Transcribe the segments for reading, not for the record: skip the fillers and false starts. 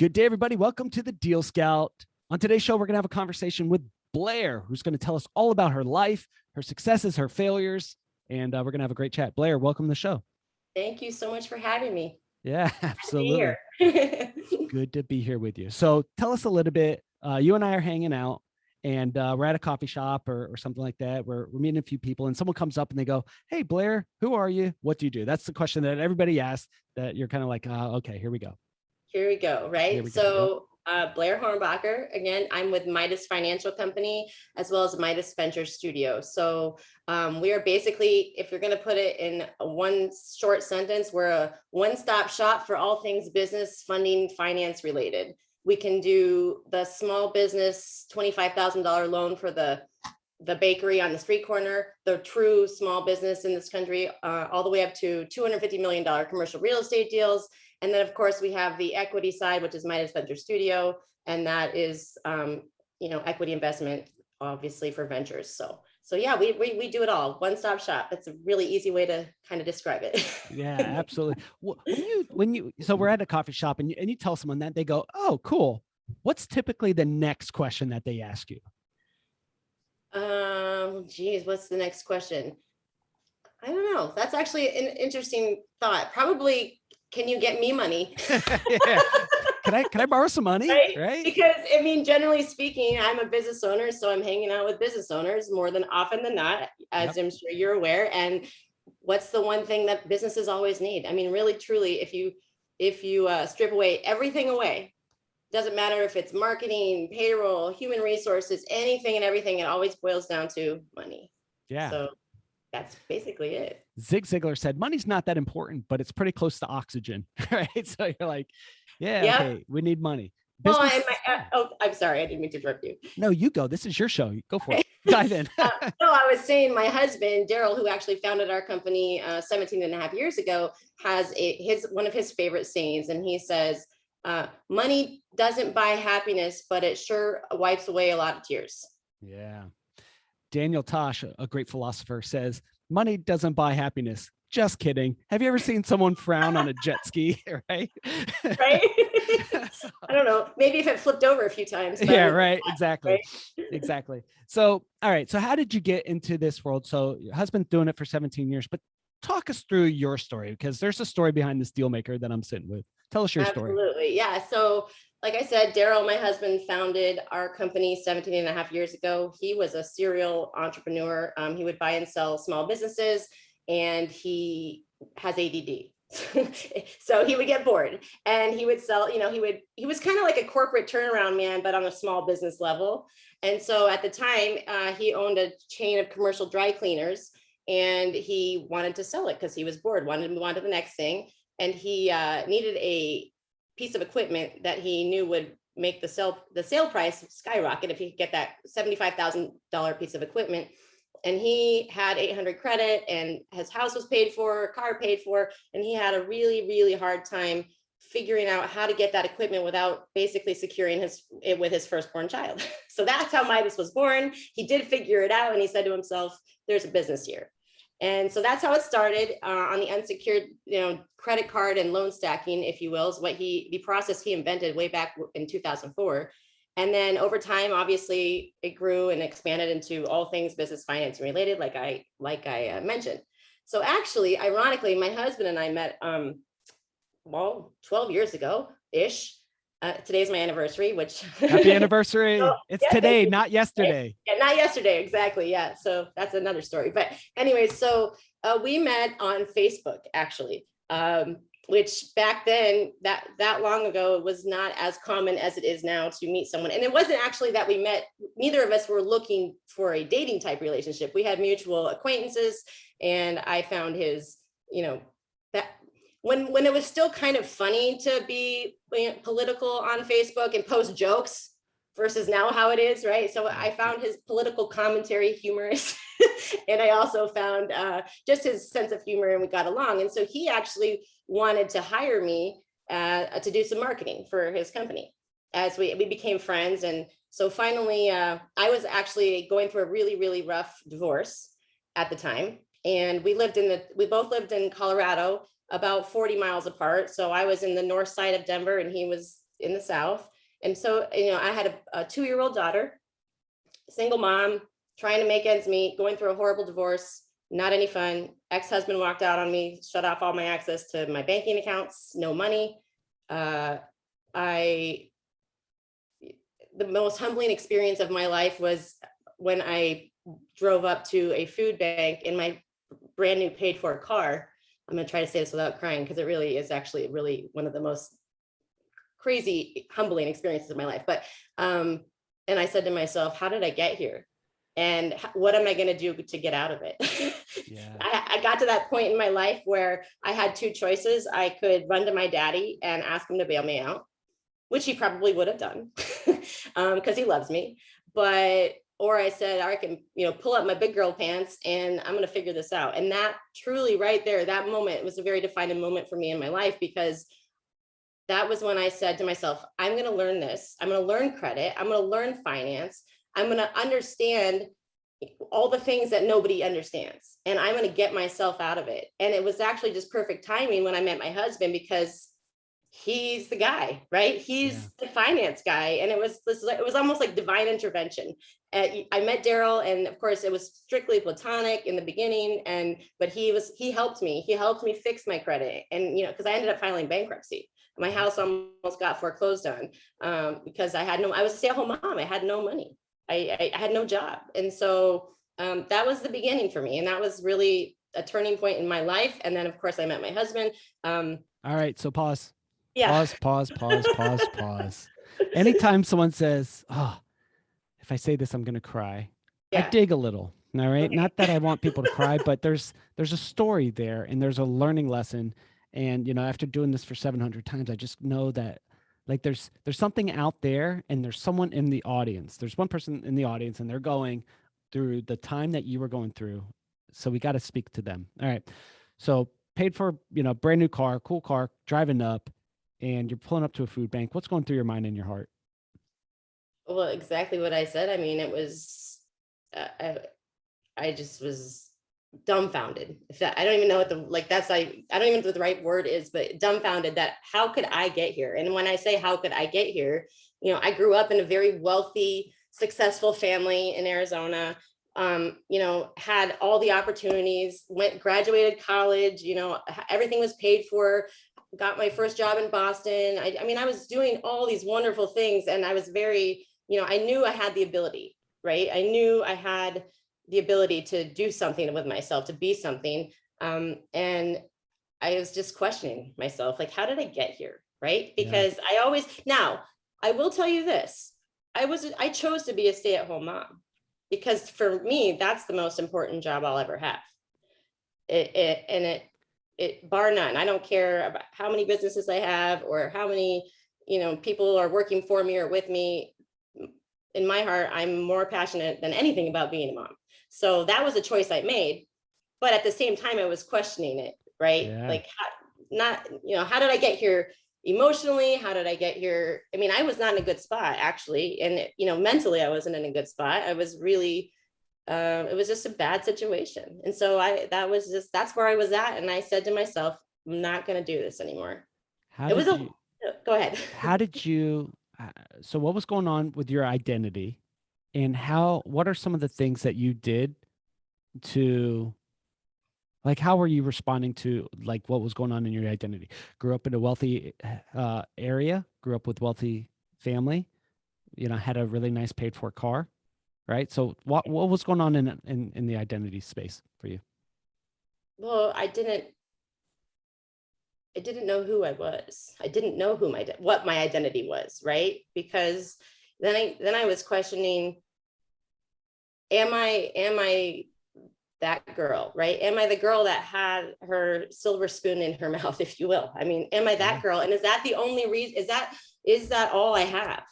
Good day, everybody. Welcome to the Deal Scout. On today's show, we're going to have a conversation with Blair, who's going to tell us all about her life, her successes, her failures, and we're going to have a great chat. Blair, welcome to the show. Thank you so much for having me. Yeah, absolutely. Good Good to be here with you. So tell us a little bit. You and I are hanging out, and we're at a coffee shop or something like that. We're meeting a few people, and someone comes up and they go, "Hey, Blair, who are you? What do you do?" That's the question that everybody asks, that you're kind of like, okay, here we go. Here we go, right? Here we go. So Blair Hornbacher, again, I'm with Midas Financial Company, as well as Midas Venture Studio. So we are basically, if you're going to put it in one short sentence, we're a one-stop shop for all things business, funding, finance related. We can do the small business $25,000 loan for the bakery on the street corner, the true small business in this country, all the way up to $250 million commercial real estate deals. And then, of course, we have the equity side, which is Midas Venture Studio, and that is, equity investment, obviously, for ventures. So yeah, we do it all. One-stop shop. That's a really easy way to kind of describe it. Yeah, absolutely. So we're at a coffee shop and you tell someone that, they go, "Oh, cool. What's typically the next question that they ask you?" Geez, what's the next question? I don't know. That's actually an interesting thought. Probably, can you get me money? Yeah. Can I borrow some money? Right? Because I mean, generally speaking, I'm a business owner, so I'm hanging out with business owners more than often than not, as I'm sure you're aware. And what's the one thing that businesses always need? I mean, really, truly, if you strip away everything away, doesn't matter if it's marketing, payroll, human resources, anything and everything, it always boils down to money. Yeah. So that's basically it. Zig Ziglar said, "Money's not that important, but it's pretty close to oxygen." Right? So you're like, yeah, okay, we need money. Well, I'm sorry, I didn't mean to interrupt you. No, you go. This is your show. Go for it. Dive in. No, I was saying my husband, Darrell, who actually founded our company 17 and a half years ago, has one of his favorite sayings. And he says, money doesn't buy happiness, but it sure wipes away a lot of tears. Yeah. Daniel Tosh, a great philosopher, says, "Money doesn't buy happiness." Just kidding. Have you ever seen someone frown on a jet ski? Right. Right. I don't know. Maybe if it flipped over a few times. Yeah, right. Exactly. Right? Exactly. So, all right. So how did you get into this world? So your husband's doing it for 17 years, but talk us through your story, because there's a story behind this deal maker that I'm sitting with. Tell us your story. Absolutely. Yeah. So like I said, Darrell, my husband, founded our company 17 and a half years ago. He was a serial entrepreneur. He would buy and sell small businesses, and he has ADD. So he would get bored and he would sell, he was kind of like a corporate turnaround man, but on a small business level. And so at the time, he owned a chain of commercial dry cleaners, and he wanted to sell it because he was bored, wanted to move on to the next thing. And he needed a piece of equipment that he knew would make the sale price skyrocket if he could get that $75,000 piece of equipment. And he had 800 credit, and his house was paid for, car paid for, and he had a really, really hard time figuring out how to get that equipment without basically securing it with his firstborn child. So that's how Midas was born. He did figure it out, and he said to himself, "There's a business here." And so that's how it started on the unsecured, credit card and loan stacking, if you will, is the process he invented way back in 2004. And then over time, obviously, it grew and expanded into all things business finance related, like I mentioned. So actually, ironically, my husband and I met 12 years ago ish. Today's my anniversary, which happy anniversary. It's today, not yesterday. Yeah, not yesterday. Exactly. Yeah. So that's another story. But anyway, so we met on Facebook, actually, which back then, that long ago, it was not as common as it is now to meet someone. And it wasn't actually that we met, neither of us were looking for a dating type relationship. We had mutual acquaintances, and I found his, that when it was still kind of funny to be political on Facebook and post jokes versus now how it is, right? So I found his political commentary humorous. And I also found just his sense of humor, and we got along. And so he actually wanted to hire me to do some marketing for his company as we became friends. And so finally, I was actually going through a really, really rough divorce at the time. And we both lived in Colorado, about 40 miles apart. So I was in the north side of Denver, and he was in the South. And so, I had a 2-year-old daughter, single mom, trying to make ends meet, going through a horrible divorce, not any fun. Ex-husband walked out on me, shut off all my access to my banking accounts, no money. I the most humbling experience of my life was when I drove up to a food bank in my brand new paid for car. I'm going to try to say this without crying, because it really is actually really one of the most crazy, humbling experiences of my life. But, and I said to myself, how did I get here? And what am I going to do to get out of it? Yeah. I got to that point in my life where I had 2 choices. I could run to my daddy and ask him to bail me out, which he probably would have done because he loves me. Or I said, I can, pull up my big girl pants and I'm going to figure this out. And that truly right there, that moment was a very defining moment for me in my life, because that was when I said to myself, I'm going to learn this. I'm going to learn credit. I'm going to learn finance. I'm going to understand all the things that nobody understands. And I'm going to get myself out of it. And it was actually just perfect timing when I met my husband, because he's the guy, right? He's the finance guy. And it was almost like divine intervention. I met Darrell, and of course it was strictly platonic in the beginning. But he helped me. He helped me fix my credit. And, because I ended up filing bankruptcy. My house almost got foreclosed on because I was a stay-at-home mom. I had no money. I had no job. And so that was the beginning for me. And that was really a turning point in my life. And then of course I met my husband. All right. So pause. Yeah. Pause. Anytime someone says, oh, if I say this, I'm going to cry. Yeah. I dig a little. All right. Okay. Not that I want people to cry, but there's a story there and there's a learning lesson. And, after doing this for 700 times, I just know that like there's something out there, and there's someone in the audience. There's one person in the audience, and they're going through the time that you were going through. So we got to speak to them. All right. So paid for, brand new car, cool car, driving up, and you're pulling up to a food bank. What's going through your mind and your heart? Well, exactly what I said. I mean, it was, I just was dumbfounded. I don't even know what I don't even know what the right word is, but dumbfounded that how could I get here? And when I say how could I get here, I grew up in a very wealthy, successful family in Arizona. Had all the opportunities, graduated college, everything was paid for, got my first job in Boston. I mean, I was doing all these wonderful things, and I was very, I knew I had the ability, right? I knew I had the ability to do something with myself, to be something. And I was just questioning myself, like, how did I get here? Right? Because now I will tell you this, I chose to be a stay-at-home mom, because for me, that's the most important job I'll ever have. It bar none. I don't care about how many businesses I have or how many, people are working for me or with me. In my heart, I'm more passionate than anything about being a mom. So that was a choice I made. But at the same time, I was questioning it, right? Yeah. Like, how did I get here emotionally? How did I get here? I mean, I was not in a good spot, actually. And, mentally, I wasn't in a good spot. I was really, it was just a bad situation. And so that's where I was at. And I said to myself, I'm not going to do this anymore. Go ahead. How did you, so what was going on with your identity, and what are some of the things that you did to, like, how were you responding to like what was going on in your identity? Grew up in a wealthy area, grew up with wealthy family, had a really nice paid for car, right? So what was going on in the identity space for you? Well, I didn't know who I was. I didn't know what my identity was, right? Because then I was questioning, am I that girl, right? Am I the girl that had her silver spoon in her mouth, if you will? I mean, am I that girl? And is that the only reason? Is that all I have?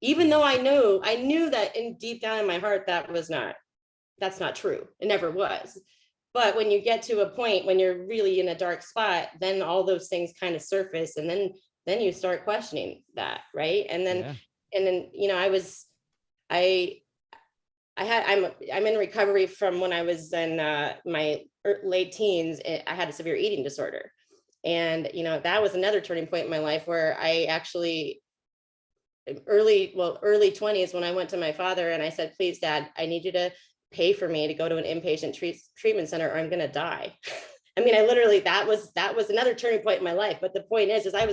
Even though I knew that deep down in my heart, that's not true. It never was. But when you get to a point when you're really in a dark spot, then all those things kind of surface, and then you start questioning that, right? And then I'm in recovery from when I was in my late teens. I had a severe eating disorder, and that was another turning point in my life where I actually early 20s when I went to my father and I said, please, Dad, I need you to pay for me to go to an inpatient treatment center or I'm going to die. I mean, I literally, that was another turning point in my life. But the point is that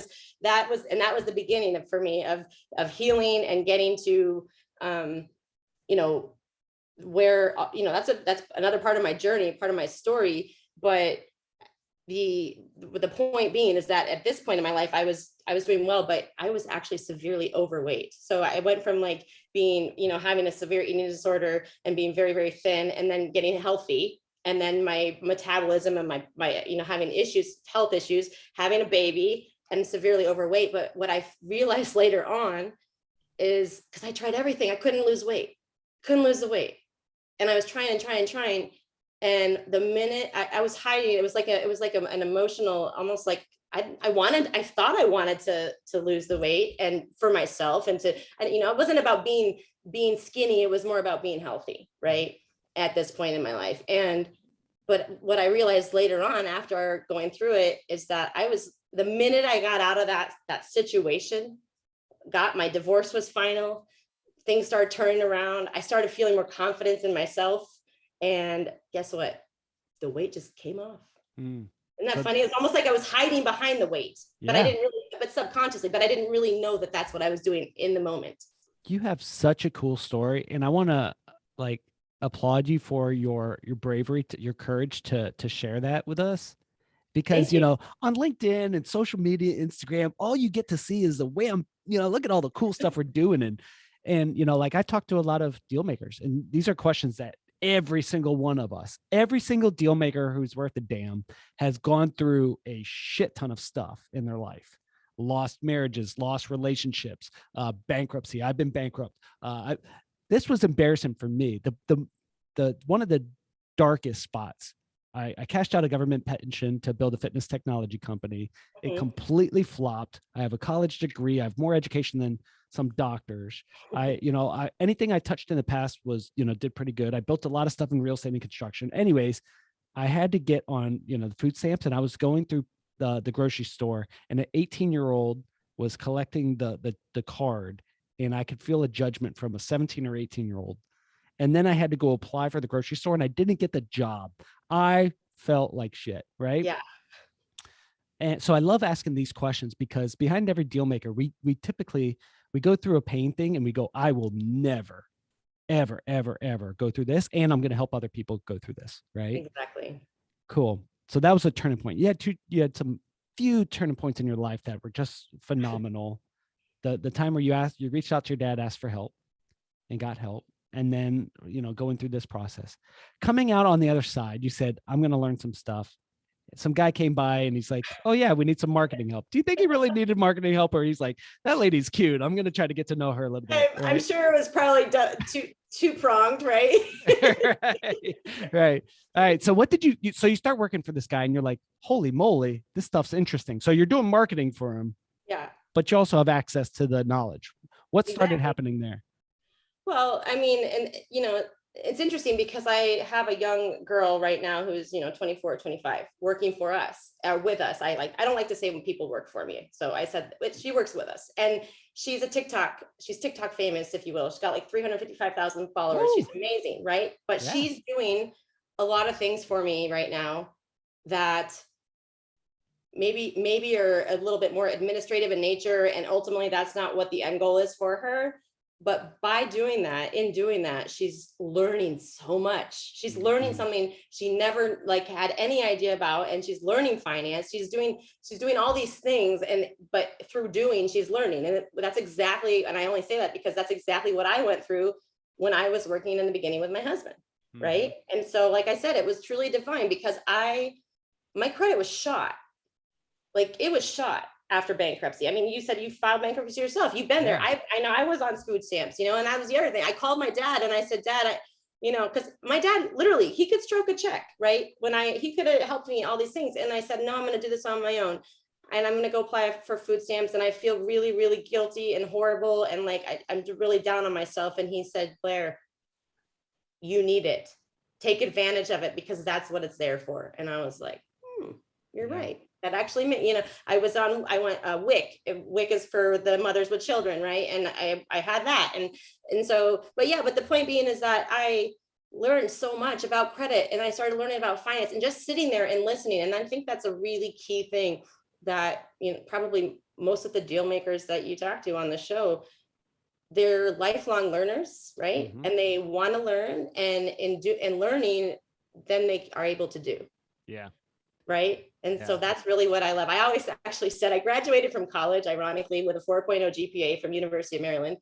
was the beginning for me of healing and getting to, you know, where, you know, that's another part of my journey, part of my story. But the point being is that at this point in my life, I was doing well, but I was actually severely overweight. So I went from like being, you know, having a severe eating disorder and being very, very thin, and then getting healthy. And then my metabolism and my, you know, having health issues, having a baby and severely overweight. But what I realized later on is, because I tried everything, I couldn't lose the weight. And I was trying and trying. And the minute I was hiding, it was like an emotional, almost like I thought I wanted to lose the weight and for myself and you know, it wasn't about being skinny. It was more about being healthy, right? At this point in my life. But what I realized later on after going through it is that the minute I got out of that situation, my divorce was final, things started turning around. I started feeling more confidence in myself. And guess what? The weight just came off. Isn't that funny? It's almost like I was hiding behind the weight, but I didn't really, but subconsciously, but I didn't really know that that's what I was doing in the moment. You have such a cool story, and I want to like applaud you for your bravery, your courage to share that with us. Because, you know, on LinkedIn and social media, Instagram, all you get to see is the way you know, look at all the cool stuff we're doing. And, you know, like I talked to a lot of deal makers, and these are questions that every single one of us, every single deal maker who's worth a damn has gone through a shit ton of stuff in their life. Lost marriages, lost relationships, bankruptcy. I've been bankrupt. This was embarrassing for me. The one of the darkest spots. I cashed out a government pension to build a fitness technology company. It completely flopped. I have a college degree. I have more education than some doctors. Anything I touched in the past was, you know, did pretty good. I built a lot of stuff in real estate and construction. Anyways, I had to get on, you know, the food stamps, and I was going through the grocery store, and an 18-year-old was collecting the card, and I could feel a judgment from a 17 or 18-year-old. And then I had to go apply for the grocery store, and I didn't get the job. I felt like shit, right? Yeah. And so I love asking these questions, because behind every deal maker, we typically go through a pain thing and we go, I will never, ever, ever, ever go through this, and I'm going to help other people go through this, right? Exactly. Cool. So that was a turning point. You had some few turning points in your life that were just phenomenal. The time where you reached out to your dad, asked for help, and got help. And then, you know, going through this process, coming out on the other side, you said, I'm going to learn some stuff. Some guy came by and he's like, oh yeah, we need some marketing help. Do you think he really needed marketing help? Or he's like, that lady's cute, I'm going to try to get to know her a little bit. Right? I'm sure it was probably two pronged, right? Right. All right. So what did so you start working for this guy, and you're like, holy moly, this stuff's interesting. So you're doing marketing for him. Yeah. But you also have access to the knowledge. What started Exactly. happening there? Well, I mean, and you know, it's interesting because I have a young girl right now who's, you know, 24, 25, working for us, with us. I don't like to say when people work for me. So I said, she works with us, and she's TikTok famous, if you will. She's got like 355,000 followers. Woo! She's amazing, right? But yeah, she's doing a lot of things for me right now that maybe are a little bit more administrative in nature. And ultimately that's not what the end goal is for her. But in doing that, she's learning so much. She's learning something she never like had any idea about, and she's learning finance. She's doing all these things, but through doing, she's learning. And that's exactly, and I only say that because that's exactly what I went through when I was working in the beginning with my husband, right? And so, like I said, it was truly divine, because my credit was shot. Like, it was shot after bankruptcy. I mean, you said you filed bankruptcy yourself. You've been there. I know I was on food stamps, you know, and that was the other thing. I called my dad and I said, Dad, you know, because my dad literally, he could stroke a check, right? He could have helped me all these things. And I said, no, I'm going to do this on my own. And I'm going to go apply for food stamps. And I feel really, really guilty and horrible. And like, I'm really down on myself. And he said, Blair, you need it. Take advantage of it, because that's what it's there for. And I was like, you're right. that actually meant, I went WIC. WIC is for the mothers with children, right? And I had that. And so, but the point being is that I learned so much about credit, and I started learning about finance and just sitting there and listening. And I think that's a really key thing that, probably most of the deal makers that you talk to on the show, they're lifelong learners, right? Mm-hmm. And they want to learn, and learning, then they are able to do. Yeah. Right. And so that's really what I love. I always actually said I graduated from college, ironically, with a 4.0 GPA from University of Maryland,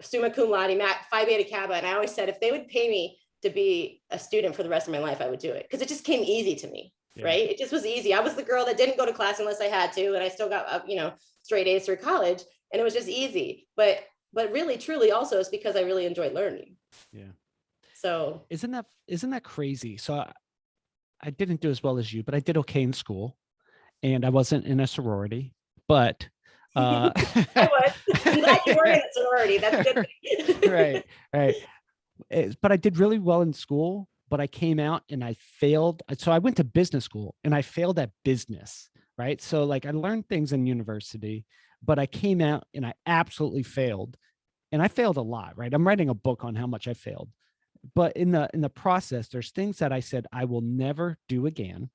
summa cum laude, Phi Beta Kappa. And I always said, if they would pay me to be a student for the rest of my life, I would do it, because it just came easy to me. Right. It just was easy. I was the girl that didn't go to class unless I had to. And I still got, straight A's through college, and it was just easy. But really, truly also it's because I really enjoyed learning. Yeah. So isn't that crazy? So I didn't do as well as you, but I did okay in school, and I wasn't in a sorority, but I was. I'm glad you were in a sorority. That's good. Right. But I did really well in school, but I came out and I failed. So I went to business school and I failed at business, right? So like I learned things in university, but I came out and I absolutely failed. And I failed a lot, right? I'm writing a book on how much I failed. But in the process, there's things that I said I will never do again.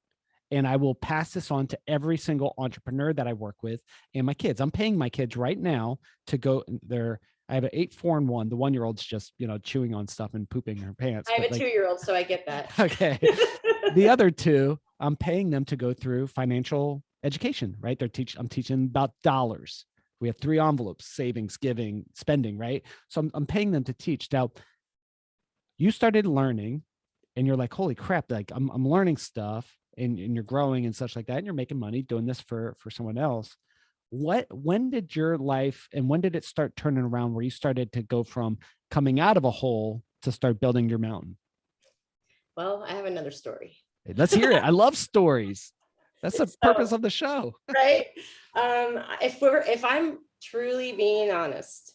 And I will pass this on to every single entrepreneur that I work with and my kids. I'm paying my kids right now to go there. I have an 8, 4, and 1. The 1-year-old's just, chewing on stuff and pooping her pants. I have a 2-year-old, so I get that. Okay. The other 2, I'm paying them to go through financial education, right? I'm teaching about dollars. We have 3 envelopes: savings, giving, spending, right? So I'm paying them to teach. Now, you started learning and you're like, holy crap, like I'm learning stuff, and you're growing and such like that. And you're making money doing this for someone else. When did your life, and when did it start turning around where you started to go from coming out of a hole to start building your mountain? Well, I have another story. Let's hear it. I love stories. That's the purpose of the show. Right. If I'm truly being honest,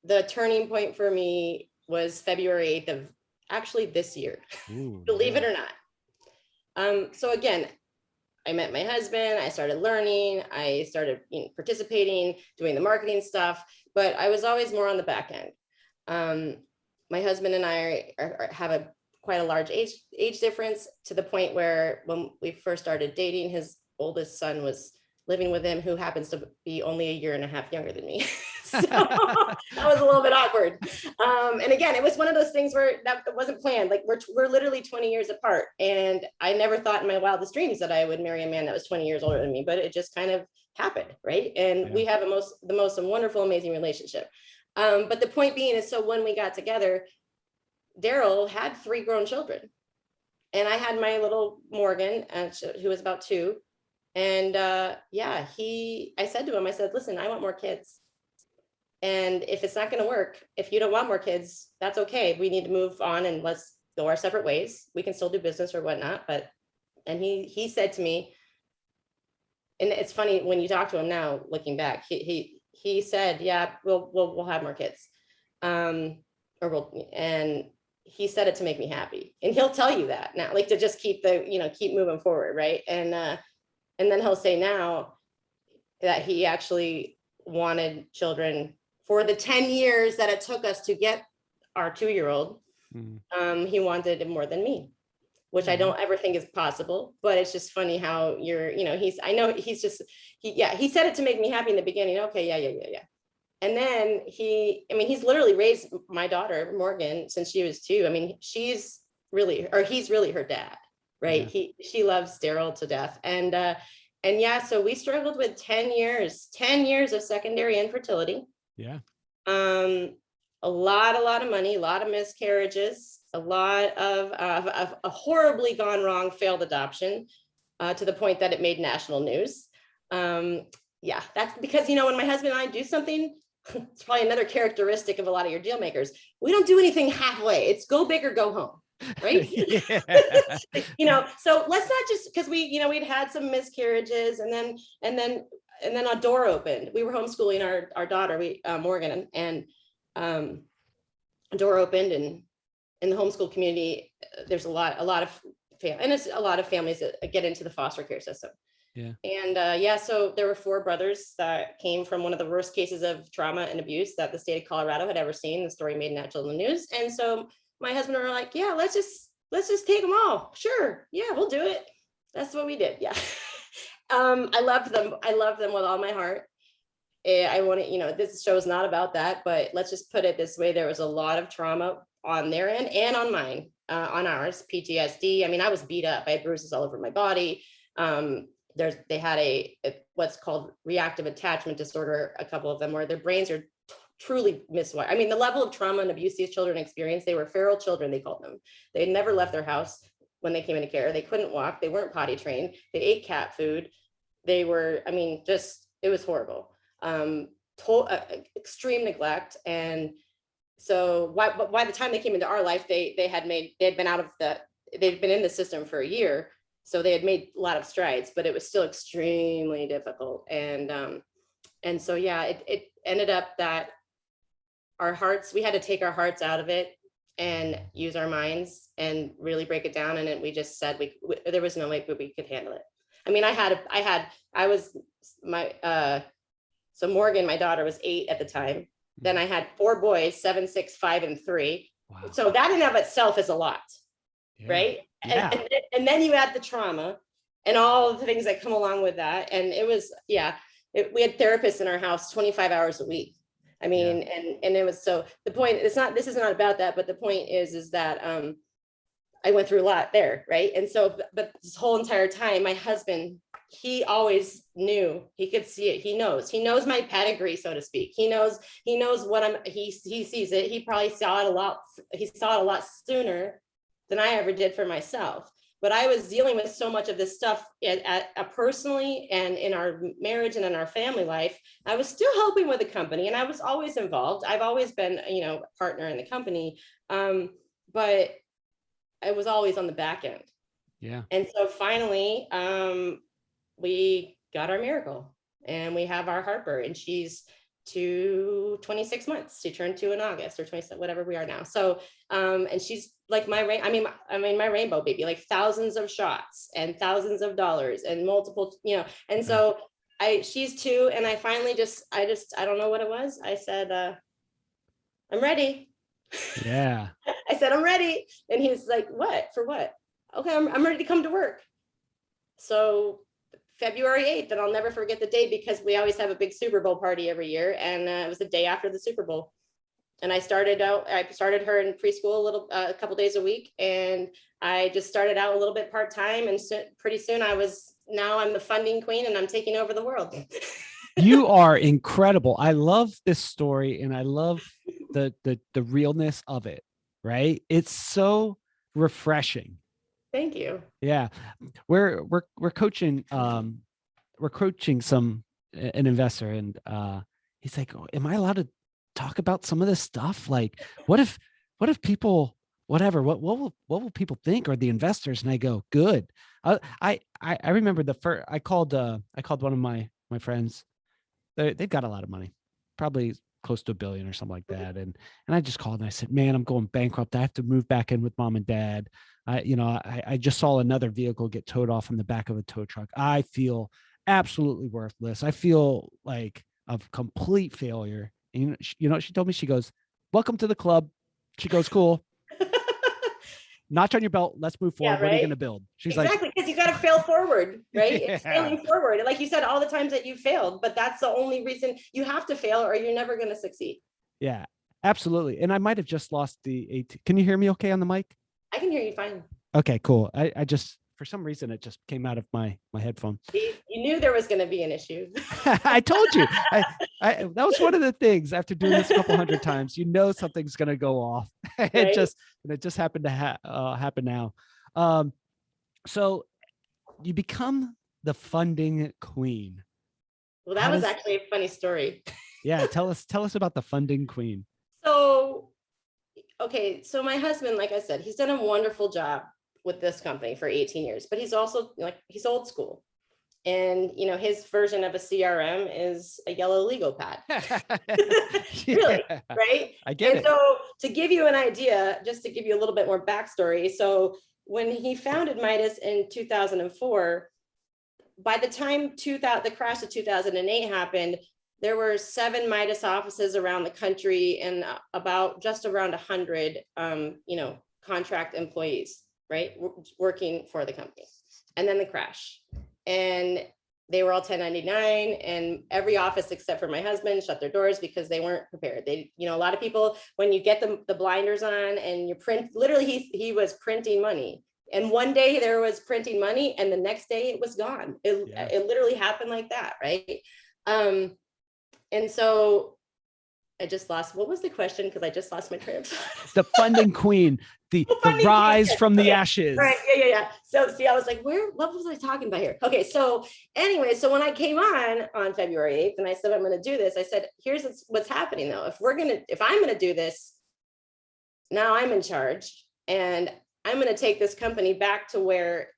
the turning point for me was February 8th of actually this year. Ooh, believe it or not. So again, I met my husband, I started learning, I started participating, doing the marketing stuff, but I was always more on the back end. My husband and I have quite a large age difference, to the point where when we first started dating, his oldest son was living with him, who happens to be only 1.5 years younger than me. So that was a little bit awkward. And again, it was one of those things where that wasn't planned. Like we're literally 20 years apart. And I never thought in my wildest dreams that I would marry a man that was 20 years older than me, but it just kind of happened. Right. And we have the most wonderful, amazing relationship. But the point being is, so when we got together, Darrell had 3 grown children, and I had my little Morgan, who was about 2. And I said to him, I said, listen, I want more kids. And if it's not going to work, if you don't want more kids, that's okay. We need to move on and let's go our separate ways. We can still do business or whatnot. And he said to me, and it's funny when you talk to him now, looking back, he said, yeah, we'll have more kids. And he said it to make me happy. And he'll tell you that now, like to just keep keep moving forward. Right. And then he'll say now that he actually wanted children for the 10 years that it took us to get our 2-year-old. He wanted it more than me, which I don't ever think is possible, but it's just funny how he said it to make me happy in the beginning. Okay. Yeah. And then he's literally raised my daughter, Morgan, since she was 2. I mean, he's really her dad, right? Yeah. She loves Darrell to death. So we struggled with 10 years of secondary infertility. Yeah. A lot of money, a lot of miscarriages, a lot of a horribly gone wrong failed adoption, to the point that it made national news. That's because, when my husband and I do something, it's probably another characteristic of a lot of your deal makers. We don't do anything halfway. It's go big or go home. Right. So let's not just, because we'd had some miscarriages, and then a door opened. We were homeschooling our daughter, Morgan, and a door opened, and in the homeschool community, there's a lot of families that get into the foster care system. Yeah. And so there were 4 brothers that came from one of the worst cases of trauma and abuse that the state of Colorado had ever seen. The story made national news. And so my husband and I were like, yeah, let's just take them all. Sure. Yeah, we'll do it. That's what we did. Yeah. I loved them. I loved them with all my heart. I want to, this show is not about that, but let's just put it this way. There was a lot of trauma on their end and on mine, on ours, PTSD. I mean, I was beat up. I had bruises all over my body. They had what's called reactive attachment disorder, a couple of them, where their brains are truly miswired. I mean, the level of trauma and abuse these children experienced, they were feral children, they called them. They had never left their house when they came into care. They couldn't walk. They weren't potty trained. They ate cat food. They were, I mean, it was horrible. Extreme neglect. And so by the time they came into our life, they'd been in the system for a year. So they had made a lot of strides, but it was still extremely difficult. And so, yeah, it ended up that we had to take our hearts out of it and use our minds and really break it down. And we just said, there was no way we could handle it. I mean, so Morgan, my daughter, was 8 at the time. Then I had 4 boys, 7, 6, 5, and 3. Wow. So that in and of itself is a lot, right? Yeah. And then you add the trauma and all of the things that come along with that. And it was, we had therapists in our house 25 hours a week. I mean, and it was, so the point, this is not about that, but the point is that I went through a lot there, right? And so, but this whole entire time, my husband, he always knew, he could see it. He knows my pedigree, so to speak. He knows what he sees it. He probably saw it a lot sooner than I ever did for myself. But I was dealing with so much of this stuff personally and in our marriage and in our family life. I was still helping with the company and I was always involved. I've always been, a partner in the company. But I was always on the back end. Yeah. And so finally, we got our miracle and we have our Harper, and she's 26 months. She turned 2 in August, or 27, whatever we are now. So, and she's like my rainbow baby, like thousands of shots and thousands of dollars and multiple, and so she's 2. And I finally I don't know what it was. I said, I'm ready. Yeah. I said, I'm ready. And he's like, what? For what? Okay, I'm ready to come to work. So February 8th, and I'll never forget the date because we always have a big Super Bowl party every year. And it was the day after the Super Bowl. And I started her in preschool a couple days a week. And I just started out a little bit part-time. And pretty soon I'm the funding queen and I'm taking over the world. You are incredible. I love this story and I love the realness of it, right? It's so refreshing. Thank you. Yeah. We're coaching an investor, and he's like, oh, am I allowed to talk about some of this stuff? Like, what if people, whatever, what will people think, or the investors? And I go, good. I remember I called one of my friends. They've got a lot of money, probably close to $1 billion or something like that. And I just called and I said, man, I'm going bankrupt. I have to move back in with mom and dad. I just saw another vehicle get towed off in the back of a tow truck. I feel absolutely worthless. I feel like a complete failure. And she told me, she goes, welcome to the club. She goes, cool. Notch on your belt. Let's move forward. Yeah, right? What are you going to build? She's exactly, because you got to fail forward, right? Yeah. It's failing forward. Like you said, all the times that you failed, but that's the only reason you have to fail or you're never going to succeed. Yeah, absolutely. And I might have just lost the AT. Can you hear me okay on the mic? I can hear you fine. Okay, cool. I just, for some reason, it just came out of my headphone. You knew there was going to be an issue. I told you. That was one of the things after doing this a couple hundred times, something's going to go off. Right? It just happened to happen now. So you become the funding queen. Well, that was actually a funny story. Yeah. Tell us about the funding queen. So my husband, like I said, he's done a wonderful job with this company for 18 years, but he's also he's old school. And, his version of a CRM is a yellow legal pad. Really, yeah, right? I get it. So to give you an idea, just to give you a little bit more backstory. So when he founded Midas in 2004, by the time the crash of 2008 happened, there were 7 Midas offices around the country and about just around 100, contract employees, right, working for the company. And then the crash, and they were all 1099, and every office except for my husband shut their doors because they weren't prepared. They, a lot of people, when you get the blinders on and you print, literally he was printing money. And one day there was printing money and the next day it was gone. It literally happened like that, right? And so I just lost, what was the question? Because I just lost my train of thought. The funding queen, the rise from the ashes. Right. Yeah. So see, I was like, what was I talking about here? Okay. So anyway, so when I came on February 8th and I said, I'm going to do this, I said, here's what's happening though. If I'm going to do this, now I'm in charge and I'm going to take this company back to where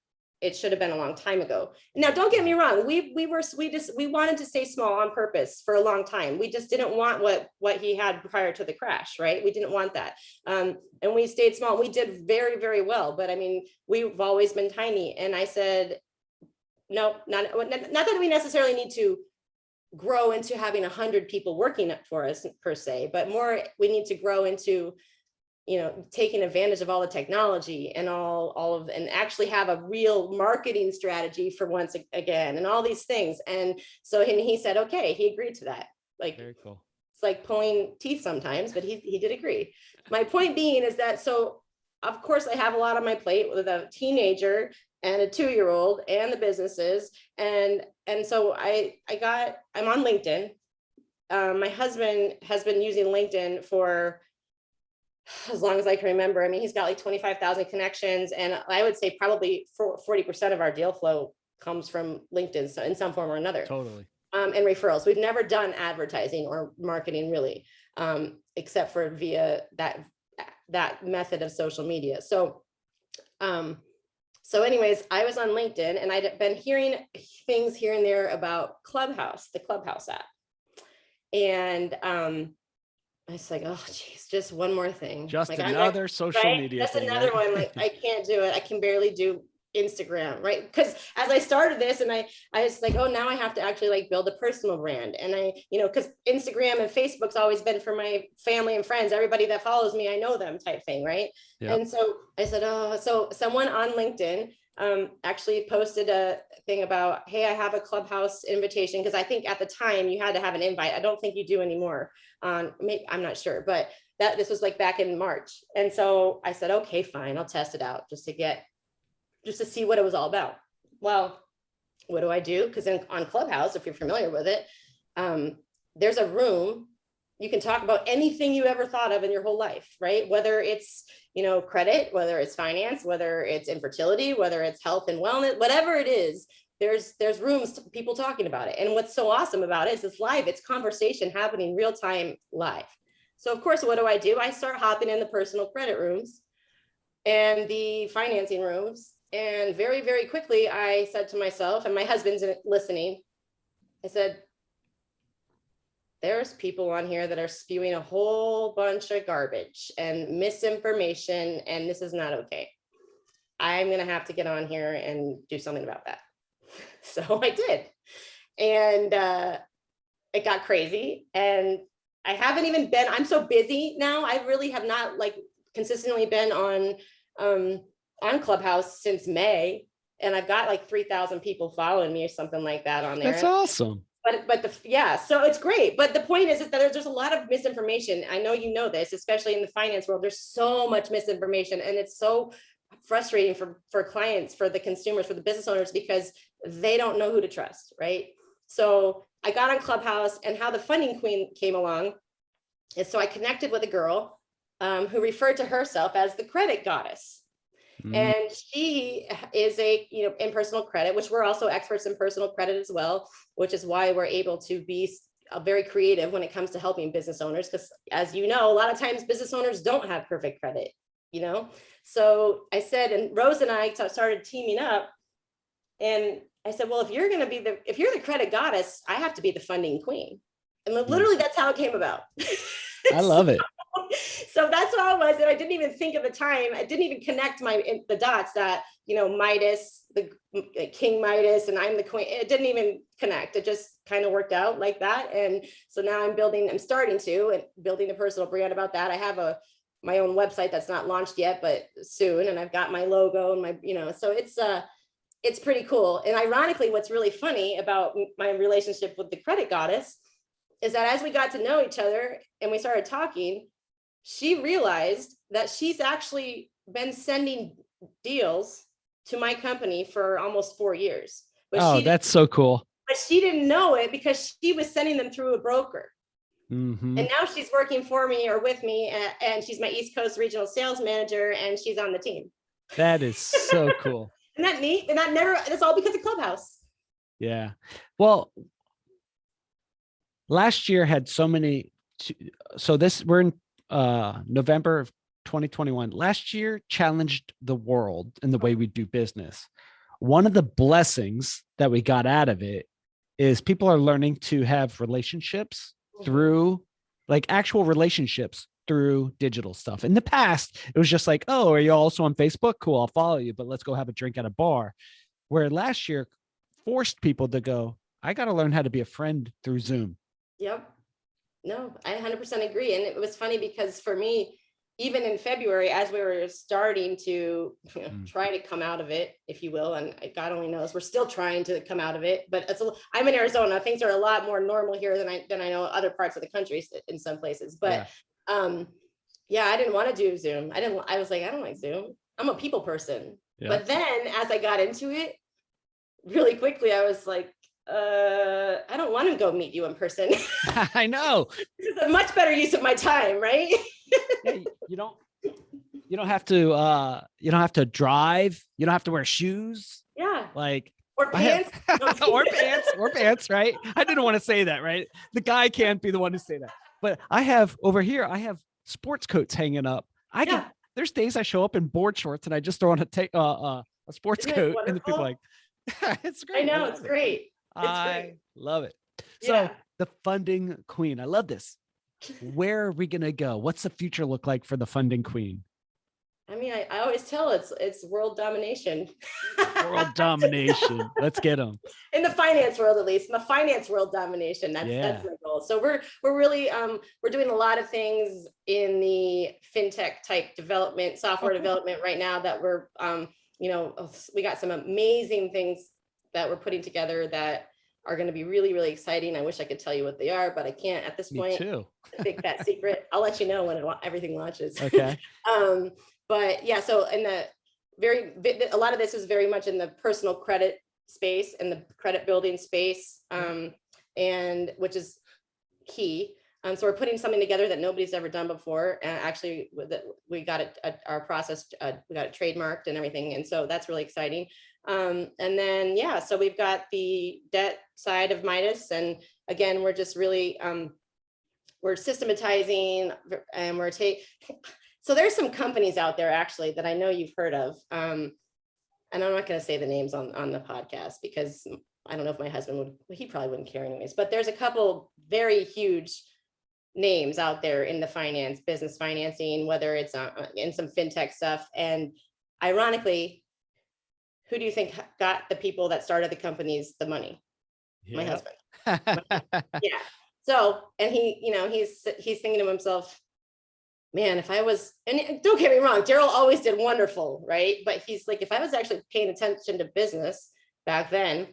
it should have been a long time ago. Now, don't get me wrong. We wanted to stay small on purpose for a long time. We just didn't want what he had prior to the crash, right? We didn't want that. And we stayed small. We did very, very well. But I mean, we've always been tiny. And I said, no, not that we necessarily need to grow into having 100 people working for us per se, but more we need to grow into taking advantage of all the technology and and actually have a real marketing strategy for once again, and all these things. And so he said, okay, he agreed to that. Like, very cool. It's like pulling teeth sometimes, but he did agree. My point being is that, so of course I have a lot on my plate with a teenager and a 2-year-old and the businesses. And so I'm on LinkedIn. My husband has been using LinkedIn for as long as I can remember. I mean, he's got like 25,000 connections, and I would say probably 40% of our deal flow comes from LinkedIn, so in some form or another. Totally. And referrals. We've never done advertising or marketing really, except for via that method of social media. So anyways, I was on LinkedIn and I'd been hearing things here and there about Clubhouse, the Clubhouse app. And I was like, oh, geez, just one more thing. Just like, another social media That's thing, another right? one. Like, I can't do it. I can barely do Instagram, right? Because as I started this and I was like, oh, now I have to actually like build a personal brand. And because Instagram and Facebook's always been for my family and friends, everybody that follows me, I know them type thing, right? Yep. And so I said, oh, so someone on LinkedIn actually posted a thing about, hey, I have a Clubhouse invitation, because I think at the time you had to have an invite. I don't think you do anymore. Maybe, I'm not sure, but this was like back in March. And so I said, okay, fine, I'll test it out just to see what it was all about. Well, what do? Because on Clubhouse, if you're familiar with it, there's a room. You can talk about anything you ever thought of in your whole life, right? Whether it's, credit, whether it's finance, whether it's infertility, whether it's health and wellness, whatever it is, there's rooms, people talking about it. And what's so awesome about it is it's live, it's conversation happening real time live. So of course, what do? I start hopping in the personal credit rooms and the financing rooms. And very, very quickly, I said to myself, and my husband's listening, I said, there's people on here that are spewing a whole bunch of garbage and misinformation, and this is not okay. I'm going to have to get on here and do something about that. So I did. And it got crazy. And I haven't even been, I'm so busy now. I really have not like consistently been on Clubhouse since May. And I've got like 3,000 people following me or something like that on there. That's awesome. So it's great. But the point is that there's a lot of misinformation. I know you know this, especially in the finance world. There's so much misinformation, and it's so frustrating for clients, for the consumers, for the business owners, because they don't know who to trust, right? So I got on Clubhouse, and how the funding queen came along is, so I connected with a girl who referred to herself as the credit goddess. And she is in personal credit, which we're also experts in personal credit as well, which is why we're able to be very creative when it comes to helping business owners. Because as you know, a lot of times business owners don't have perfect credit, So I said, and Rose and I started teaming up, and I said, well, if you're the credit goddess, I have to be the funding queen. And literally that's how it came about. I love it. So that's all it was. And I didn't even think at the time, I didn't even connect the dots that, Midas, the King Midas, and I'm the queen. It didn't even connect. It just kind of worked out like that. And so now I'm starting to building a personal brand about that. I have my own website that's not launched yet, but soon. And I've got my logo and so it's pretty cool. And ironically, what's really funny about my relationship with the credit goddess is that as we got to know each other and we started talking, she realized that she's actually been sending deals to my company for almost 4 years. But that's so cool. But she didn't know it because she was sending them through a broker. Mm-hmm. And now she's working for me or with me, and she's my East Coast regional sales manager, and she's on the team. That is so cool. Isn't that neat? And that's all because of Clubhouse. Yeah. Well, last year had so many. So we're in November of 2021. Last year challenged the world in the way we do business. One of the blessings that we got out of it is people are learning to have relationships through actual relationships through digital stuff. In the past, it was just like, oh, are you also on Facebook? Cool, I'll follow you, but let's go have a drink at a bar. Where last year forced people to go, I got to learn how to be a friend through Zoom. Yep. No, I 100% agree. And it was funny because for me, even in February, as we were starting to try to come out of it, if you will, and God only knows, we're still trying to come out of it, but I'm in Arizona. Things are a lot more normal here than I know other parts of the country in some places. But I didn't want to do Zoom. I was like, I don't like Zoom. I'm a people person. Yeah. But then as I got into it really quickly, I was like, I don't want to go meet you in person. I know. This is a much better use of my time, right? Yeah, you don't have to drive. You don't have to wear shoes. Yeah. Or pants. or pants, right? I didn't want to say that, right? The guy can't be the one to say that. But I have sports coats hanging up. There's days I show up in board shorts and I just throw on a sports coat, and the people are like, it's great. I know, it's great. I love it. So the funding queen, I love this. Where are we going to go? What's the future look like for the funding queen? I mean, I always tell it's world domination. World domination. Let's get them. In the finance world, at least. In the finance world, domination. That's the goal. So we're really we're doing a lot of things in the fintech type development, software development right now that we're we got some amazing things that we're putting together that are going to be really, really exciting. I wish I could tell you what they are, but I can't at this point. Me too. Big fat secret. I'll let you know when everything launches. Okay. But yeah, so a lot of this is very much in the personal credit space and the credit building space, and which is key. So we're putting something together that nobody's ever done before. And actually, we got our process, we got it trademarked and everything, and so that's really exciting. And then so we've got the debt side of Midas, and again, we're just really we're systematizing, and so there's some companies out there actually that I know you've heard of, and I'm not going to say the names on the podcast because I don't know if my husband he probably wouldn't care anyways, but there's a couple very huge names out there in the business financing, whether it's in some fintech stuff. And ironically, who do you think got the people that started the companies the money? My husband. Yeah. So, and he's thinking to himself, man, if I was, and don't get me wrong, Darrell always did wonderful, right? But he's like, if I was actually paying attention to business back then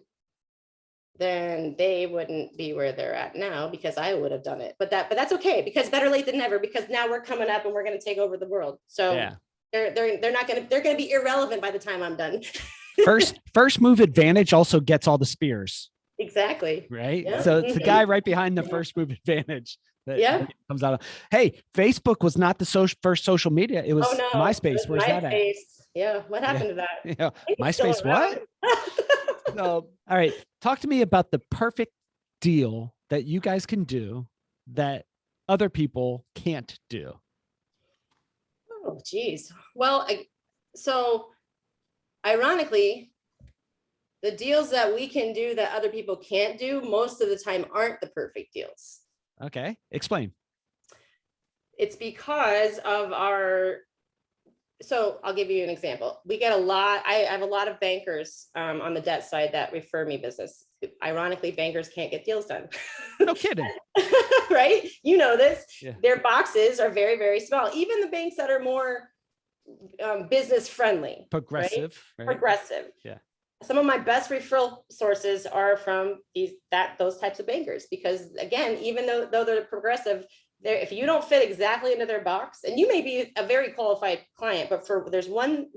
they wouldn't be where they're at now because I would have done it. But that's okay, because better late than never, because now we're coming up and we're going to take over the world. So they're going to be irrelevant by the time I'm done. First move advantage also gets all the spears. Exactly. Right. Yeah. So it's the guy right behind the first move advantage that comes out of. Hey, Facebook was not the first social media. It was MySpace. Where's that at? Yeah. What happened to that? Yeah. MySpace. What? So, all right. Talk to me about the perfect deal that you guys can do that other people can't do. Oh, geez. Well, so ironically, the deals that we can do that other people can't do most of the time aren't the perfect deals. Okay. Explain. It's because of so I'll give you an example. We get I have a lot of bankers on the debt side that refer me business. Ironically, bankers can't get deals done. No kidding. Right? You know this. Yeah. Their boxes are very, very small. Even the banks that are more business friendly. Progressive. Right? Right? Progressive. Yeah. Some of my best referral sources are from those types of bankers, because again, even though they're progressive, if you don't fit exactly into their box, and you may be a very qualified client, but there's one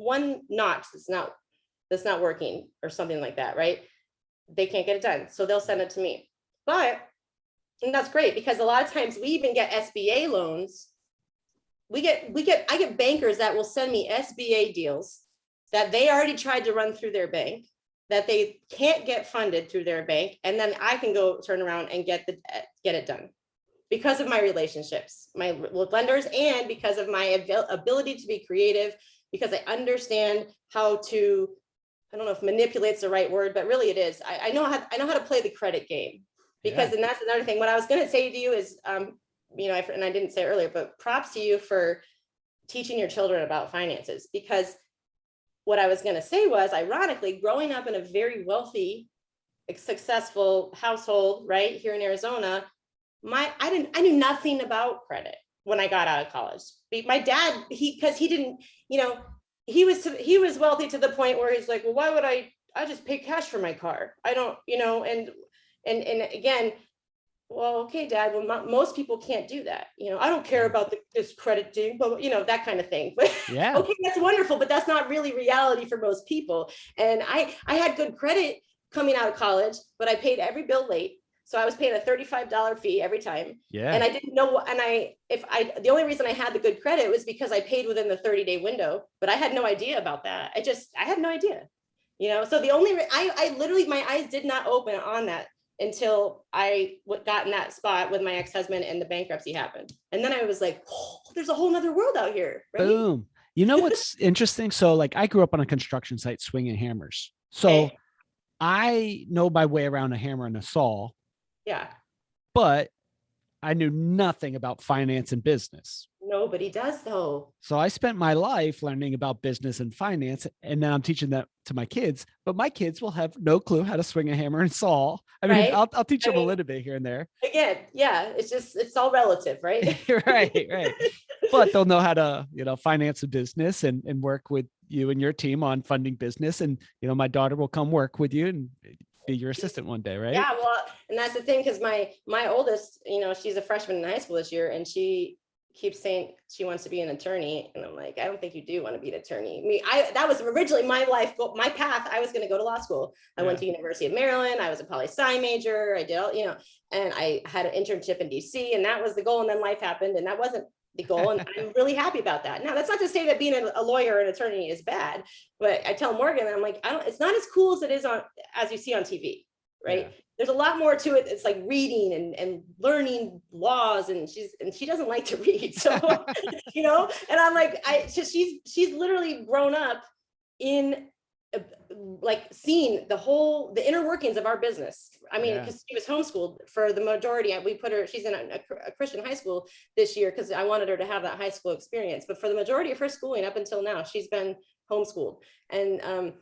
notch that's not working or something like that, right? They can't get it done, so they'll send it to me. And that's great, because a lot of times we even get SBA loans. I get bankers that will send me SBA deals that they already tried to run through their bank, that they can't get funded through their bank, and then I can go turn around and get it done, because of my relationships, with lenders, and because of my ability to be creative, because I understand how to, I don't know if manipulate's the right word, but really it is. I know how to play the credit game, because, and that's another thing. What I was going to say to you is, and I didn't say it earlier, but props to you for teaching your children about finances, because what I was going to say was, ironically, growing up in a very wealthy, successful household, right here in Arizona, I knew nothing about credit when I got out of college. My dad, because he didn't, he was wealthy to the point where he's like, well, why would I just pay cash for my car? I don't, and again, well, okay, Dad, well, most people can't do that. I don't care about this credit thing, but that kind of thing. But yeah, okay, that's wonderful, but that's not really reality for most people. And I had good credit coming out of college, but I paid every bill late. So I was paying a $35 fee every time. Yeah. And I didn't know, the only reason I had the good credit was because I paid within the 30-day window, but I had no idea about that. I had no idea, so I literally, my eyes did not open on that until I got in that spot with my ex-husband and the bankruptcy happened. And then I was like, oh, there's a whole nother world out here. Right? Boom. You know what's interesting? So like I grew up on a construction site swinging hammers. So I know my way around a hammer and a saw. Yeah. But I knew nothing about finance and business. Nobody does though. So I spent my life learning about business and finance, and now I'm teaching that to my kids, but my kids will have no clue how to swing a hammer and saw. I mean, right? I'll teach them a little bit here and there. Again, yeah, it's all relative, right? right. But they'll know how to, finance a business and work with you and your team on funding business. And, my daughter will come work with you and be your assistant one day, right? Yeah, well, and that's the thing, because my oldest, she's a freshman in high school this year, and she keeps saying she wants to be an attorney, and I'm like, I don't think you do want to be an attorney. I mean, that was originally my life, my path. I was going to go to law school. I went to University of Maryland. I was a poli-sci major. I did, and I had an internship in DC, and that was the goal. And then life happened, and that wasn't the goal. And I'm really happy about that. Now, that's not to say that being a lawyer or an attorney is bad, but I tell Morgan, I'm like, it's not as cool as it is as you see on TV, right? Yeah. There's a lot more to it. It's like reading and learning laws, and she doesn't like to read. So, and I'm like, she's literally grown up in like seeing the inner workings of our business. I mean, because she was homeschooled for the majority. She's in a Christian high school this year because I wanted her to have that high school experience. But for the majority of her schooling up until now, she's been homeschooled. And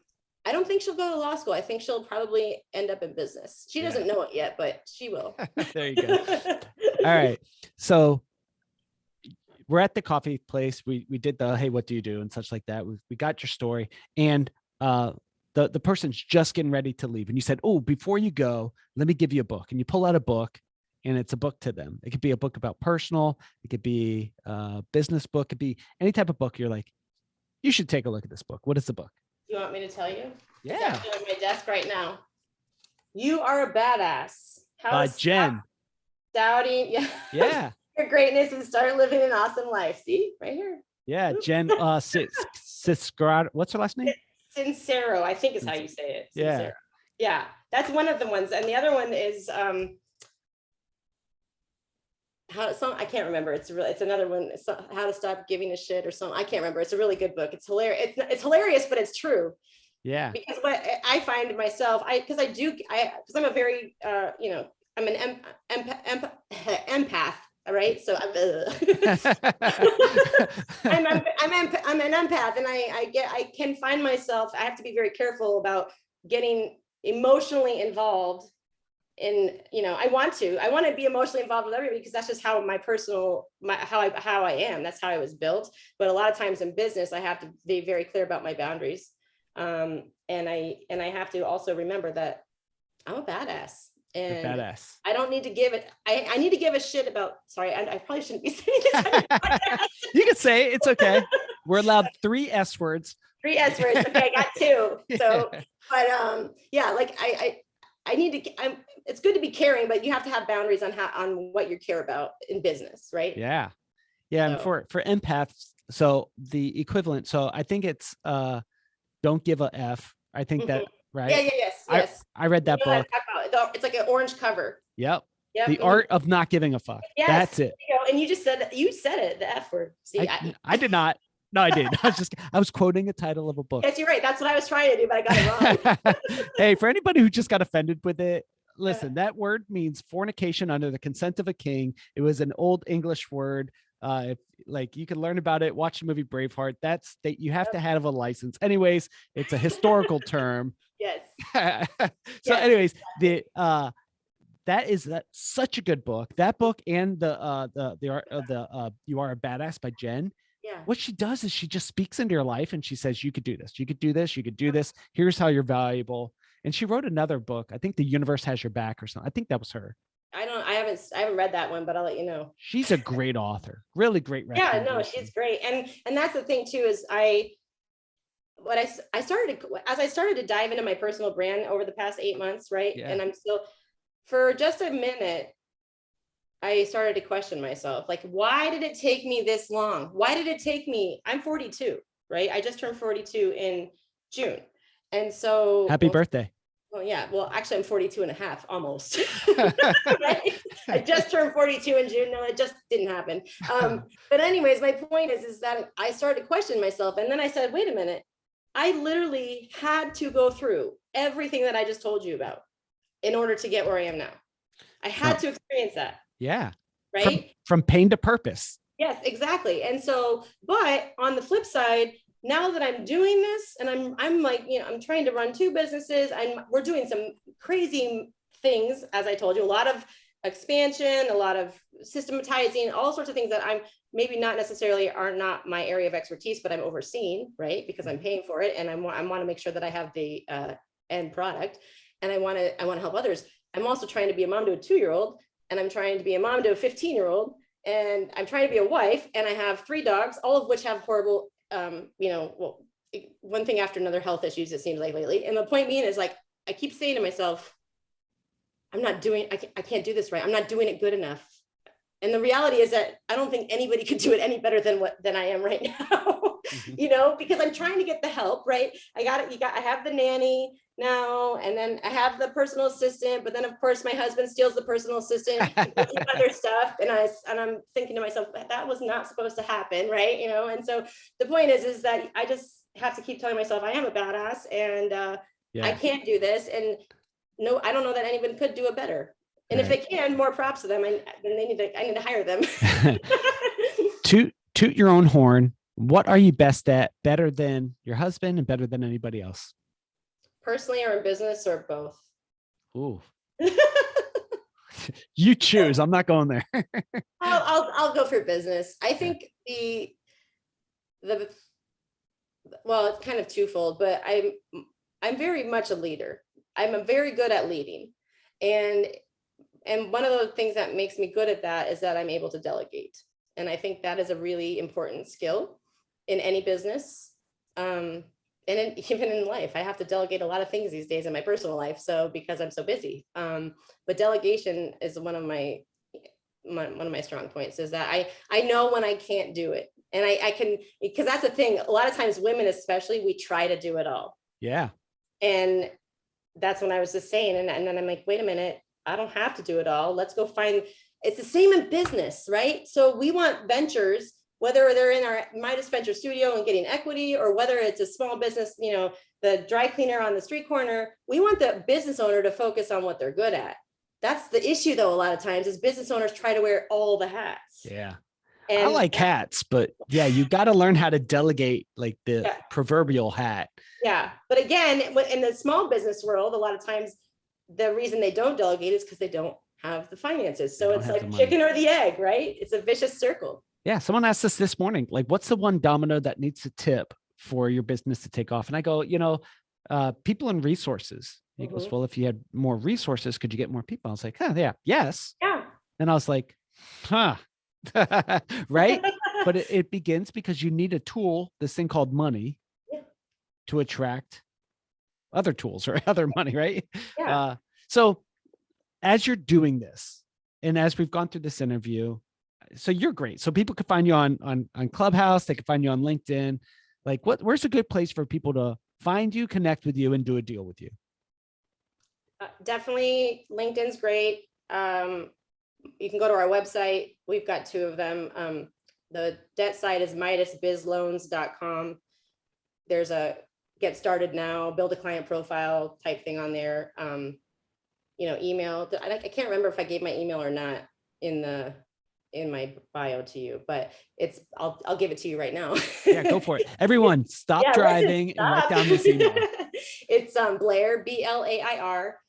I don't think she'll go to law school. I think she'll probably end up in business. She doesn't know it yet, but she will. There you go. All right. So we're at the coffee place. We did the, hey, what do you do? And such like that. We got your story. And the person's just getting ready to leave. And you said, oh, before you go, let me give you a book. And you pull out a book, and it's a book to them. It could be a book about personal. It could be a business book. It could be any type of book. You're like, you should take a look at this book. What is the book? You want me to tell you? Yeah. It's actually on my desk right now. You Are a Badass. By Jen. Doubting. Yeah. Your greatness and start living an awesome life. See, right here. Yeah. Jen, Cisgrad. What's her last name? Sincero, I think is how you say it. Sincero. Yeah. Yeah. That's one of the ones. And the other one is, I can't remember. It's another one. It's How to Stop Giving a Shit or something. I can't remember. It's a really good book. It's hilarious. It's hilarious, but it's true. Yeah. Because what I find myself, because I'm a very, I'm an empath. All right. So I'm an empath, and I can find myself, I have to be very careful about getting emotionally involved in, I want to be emotionally involved with everybody, because that's just how how I am. That's how I was built. But a lot of times in business, I have to be very clear about my boundaries. And I have to also remember that I'm a badass. And You're badass. I don't need to give it. I need to give a shit about. Sorry, I probably shouldn't be saying this. You can say it, it's okay. We're allowed 3 S words. 3 S words. Okay, I got 2. So, but yeah, like I need to. It's good to be caring, but you have to have boundaries on what you care about in business, right? Yeah, yeah. And for empaths, so the equivalent. So I think it's don't give a F. I think that. Right. Yeah. Yes. I read that book. It's like an orange cover. Yep. The art of not giving a fuck. Yes, that's it. And you just said it, the F word. See, I did not. No, I did. I was quoting a title of a book. Yes, you're right. That's what I was trying to do, but I got it wrong. Hey, for anybody who just got offended with it, listen, that word means fornication under the consent of a king. It was an old English word. If, like, you can learn about it, watch the movie Braveheart. That's that you have to have a license. Anyways, it's a historical term. Yes. So anyways, that's such a good book. That book and the art of the You Are a Badass by Jen. Yeah. What she does is she just speaks into your life and she says, you could do this, you could do this, you could do this. Here's how you're valuable. And she wrote another book. I think The Universe Has Your Back or something. I think that was her. I haven't read that one, but I'll let you know. She's a great author. Really great. Yeah, no, she's great. And that's the thing too, is I started to dive into my personal brand over the past 8 months, right? Yeah. And I'm still, for just a minute, I started to question myself. Like, why did it take me this long? Why did it take me, I'm 42, right? I just turned 42 in June. And so happy birthday. Well, yeah. Well, actually I'm 42 and a half almost. Right? I just turned 42 in June. No, it just didn't happen. But anyways, my point is that I started to question myself. And then I said, wait a minute, I literally had to go through everything that I just told you about in order to get where I am now. I had to experience that. Yeah. Right. From pain to purpose. Yes, exactly. And so, but on the flip side, now that I'm doing this and I'm like, I'm trying to run 2 businesses, we're doing some crazy things. As I told you, a lot of expansion, a lot of systematizing, all sorts of things that I'm maybe are not my area of expertise, but I'm overseeing, right? Because I'm paying for it. And I want to make sure that I have the end product, and I want to help others. I'm also trying to be a mom to a 2-year-old, and I'm trying to be a mom to a 15-year-old, and I'm trying to be a wife, and I have 3 dogs, all of which have horrible, one thing after another health issues, it seems like lately. And the point being is, like, I keep saying to myself, I can't do this right. I'm not doing it good enough. And the reality is that I don't think anybody could do it any better than I am right now, because I'm trying to get the help, right? I have the nanny now, and then I have the personal assistant, but then of course my husband steals the personal assistant and other stuff. And I'm thinking to myself, that was not supposed to happen, right? And so the point is that I just have to keep telling myself I am a badass, and I can't do this. And no, I don't know that anyone could do it better. And if they can, more props to them. I need to hire them. Toot your own horn. What are you best at, better than your husband and better than anybody else? Personally, or in business, or both? Ooh. You choose. I'm not going there. I'll go for business. I think well, it's kind of twofold, but I'm very much a leader. I'm very good at leading. And one of the things that makes me good at that is that I'm able to delegate. And I think that is a really important skill in any business. And even in life, I have to delegate a lot of things these days in my personal life. So because I'm so busy, but delegation is one of my strong points, is that I know when I can't do it. And I can, because that's the thing. A lot of times women, especially, we try to do it all. Yeah. And that's when I was just saying, and then I'm like, wait a minute, I don't have to do it all. Let's go find, it's the same in business, right? So we want ventures, whether they're in our Midas Venture Studio and getting equity, or whether it's a small business, the dry cleaner on the street corner, we want the business owner to focus on what they're good at. that's the issue though. A lot of times is business owners try to wear all the hats. Yeah. I And like hats, but yeah, you got to learn how to delegate like the yeah, proverbial hat. yeah. But again, in the small business world, a lot of times the reason they don't delegate is because they don't have the finances. So it's like chicken or the egg, right? It's a vicious circle. Yeah. Someone asked us this morning, like, what's the one domino that needs to tip for your business to take off? And I go, people and resources. He goes, well, if you had more resources, could you get more people? I was like, yeah, yes. Yeah. And I was like, right. But it begins because you need a tool, this thing called money, to attract other tools or other money, right? Yeah. So as you're doing this, and as we've gone through this interview, so you're great. So people could find you on Clubhouse, they could find you on LinkedIn. Like where's a good place for people to find you, connect with you, and do a deal with you? Definitely LinkedIn's great. You can go to our website. We've got 2 of them. The debt site is midasbizloans.com. There's a get started now, build a client profile type thing on there. Email. I can't remember if I gave my email or not in my bio to you, but I'll give it to you right now. Yeah, go for it. Everyone stop driving and write down this email. It's Blair, Blair,